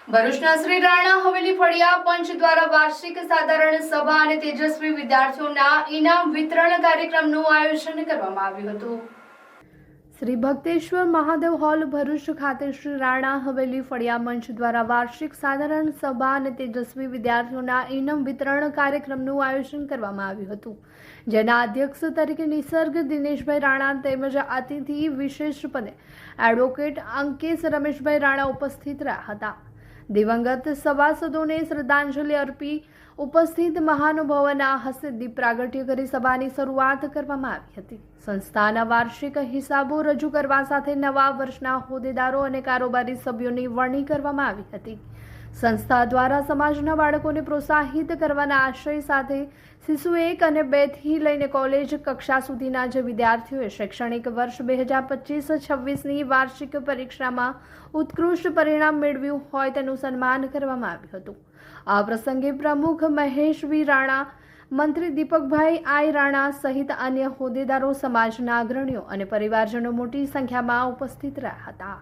ભરૂચના શ્રી રાણા હવેલી ફળિયા પંચ દ્વારા વાર્ષિક સાધારણ સભા અને તેજસ્વી વિદ્યાર્થીઓના ઇનામ વિતરણ કાર્યક્રમનું આયોજન કરવામાં આવ્યું હતું। શ્રી ભક્તેશ્વર મહાદેવ હોલ ભરૂચ ખાતે શ્રી રાણા હવેલી ફળિયા મંચ દ્વારા વાર્ષિક સાધારણ સભા અને તેજસ્વી વિદ્યાર્થીઓના ઇનામ વિતરણ કાર્યક્રમનું આયોજન કરવામાં આવ્યું હતું, જેના અધ્યક્ષ તરીકે નિસર્ગ દિનેશભાઈ રાણા તેમજ અતિથિ વિશેષ પદે એડવોકેટ અંકેશ રમેશભાઈ રાણા ઉપસ્થિત રહ્યા હતા। દિવંગત સભાસદોને શ્રદ્ધાંજલિ અર્પી ઉપસ્થિત મહાનુભાવોના હસ્તે દીપ પ્રાગટ્ય કરી સભાની શરૂઆત કરવામાં આવી હતી। સંસ્થાના વાર્ષિક હિસાબો રજૂ કરવા સાથે નવા વર્ષના હોદ્દેદારો અને કારોબારી સભ્યોની વરણી કરવામાં આવી હતી। સંસ્થા દ્વારા સમાજના બાળકોને પ્રોત્સાહિત કરવાના આશય સાથે શિશુ 1 અને 2 થી લઈને કોલેજ કક્ષા સુધીના જે વિદ્યાર્થીઓએ શૈક્ષણિક વર્ષ 2025-26ની વાર્ષિક પરીક્ષામાં ઉત્કૃષ્ટ પરિણામ મેળવ્યું હોય તેનું સન્માન કરવામાં આવ્યું હતું। આ પ્રસંગે પ્રમુખ મહેશ વી રાણા, મંત્રી દીપકભાઈ આઈ રાણા સહિત અન્ય હોદ્દેદારો, સમાજના અગ્રણીઓ અને પરિવારજનો મોટી સંખ્યામાં ઉપસ્થિત રહ્યા હતા।